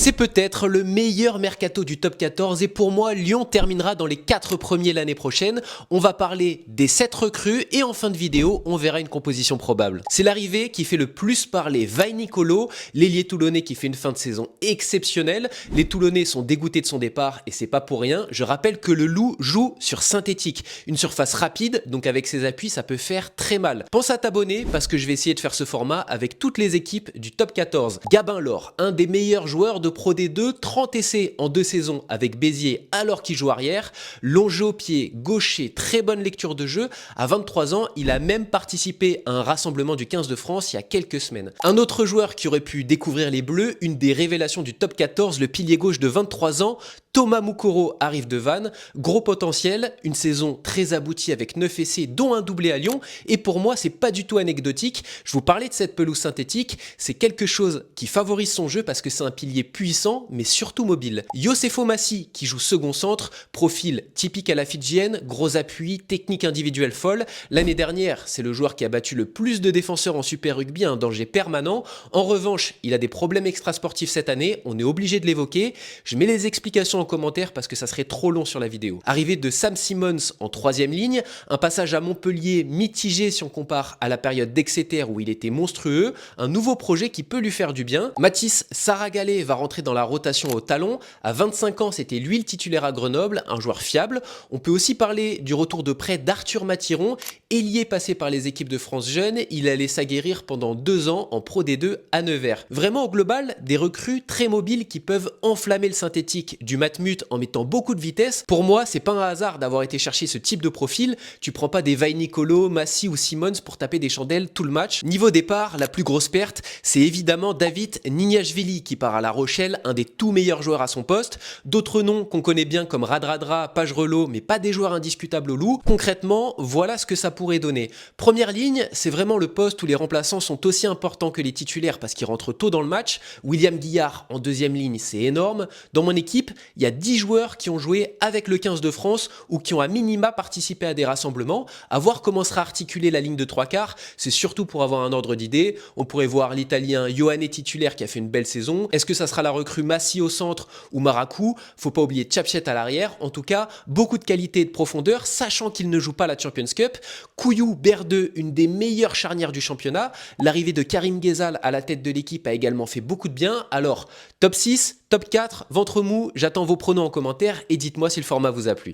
C'est peut-être le meilleur mercato du top 14 et pour moi, Lyon terminera dans les 4 premiers l'année prochaine. On va parler des 7 recrues et en fin de vidéo, on verra une composition probable. C'est l'arrivée qui fait le plus parler Vainicolo, l'ailier toulonnais qui fait une fin de saison exceptionnelle. Les Toulonnais sont dégoûtés de son départ et c'est pas pour rien. Je rappelle que le Loup joue sur synthétique, une surface rapide, donc avec ses appuis, ça peut faire très mal. Pense à t'abonner parce que je vais essayer de faire ce format avec toutes les équipes du top 14. Gabin Laure, un des meilleurs joueurs de Pro D2, 30 essais en 2 saisons avec Béziers alors qu'il joue arrière, longé au pied, gaucher, très bonne lecture de jeu. À 23 ans, il a même participé à un rassemblement du 15 de France il y a quelques semaines. Un autre joueur qui aurait pu découvrir les Bleus, une des révélations du top 14, le pilier gauche de 23 ans, Thomas Moukoro arrive de Vannes, gros potentiel, une saison très aboutie avec 9 essais dont un doublé à Lyon et pour moi c'est pas du tout anecdotique. Je vous parlais de cette pelouse synthétique, c'est quelque chose qui favorise son jeu parce que c'est un pilier puissant mais surtout mobile. Yosefo Massi qui joue second centre, profil typique à la fidjienne, gros appui, technique individuelle folle. L'année dernière c'est le joueur qui a battu le plus de défenseurs en Super Rugby, un danger permanent. En revanche il a des problèmes extrasportifs cette année, on est obligé de l'évoquer. Je mets les explications en commentaire parce que ça serait trop long sur la vidéo. Arrivée de Sam Simmons en 3e ligne, un passage à Montpellier mitigé si on compare à la période d'Exeter où il était monstrueux, un nouveau projet qui peut lui faire du bien. Mathis Saragalé va rentrer dans la rotation au talon. À 25 ans, c'était lui le titulaire à Grenoble, un joueur fiable. On peut aussi parler du retour de prêt d'Arthur Mathiron, ailier passé par les équipes de France jeunes. Il allait s'aguerrir pendant 2 ans en Pro D2 à Nevers. Vraiment au global, des recrues très mobiles qui peuvent enflammer le synthétique du Matmut en mettant beaucoup de vitesse. Pour moi, c'est pas un hasard d'avoir été chercher ce type de profil. Tu prends pas des Vainicolo, Massi ou Simmons pour taper des chandelles tout le match. Niveau départ, la plus grosse perte, c'est évidemment David Nignashvili qui part à La Rochelle, un des tout meilleurs joueurs à son poste. D'autres noms qu'on connaît bien comme Radradra, Pagerelot, mais pas des joueurs indiscutables au Loup. Concrètement, voilà ce que ça pourrait donner. Première ligne, c'est vraiment le poste où les remplaçants sont aussi importants que les titulaires parce qu'ils rentrent tôt dans le match. William Guillard en 2e ligne, c'est énorme. Dans mon équipe, il y a 10 joueurs qui ont joué avec le 15 de France ou qui ont à minima participé à des rassemblements. À voir comment sera articulée la ligne de 3/4, c'est surtout pour avoir un ordre d'idée. On pourrait voir l'Italien Ioane titulaire qui a fait une belle saison. Est-ce que ça sera la recrue Massi au centre ou Maracou? Faut pas oublier Tchapchet à l'arrière. En tout cas, beaucoup de qualité et de profondeur, sachant qu'il ne joue pas la Champions Cup. Couillou, Berdeux, une des meilleures charnières du championnat. L'arrivée de Karim Ghezal à la tête de l'équipe a également fait beaucoup de bien. Alors, top 6, top 4, ventre mou, j'attends vos pronos en commentaire et dites-moi si le format vous a plu.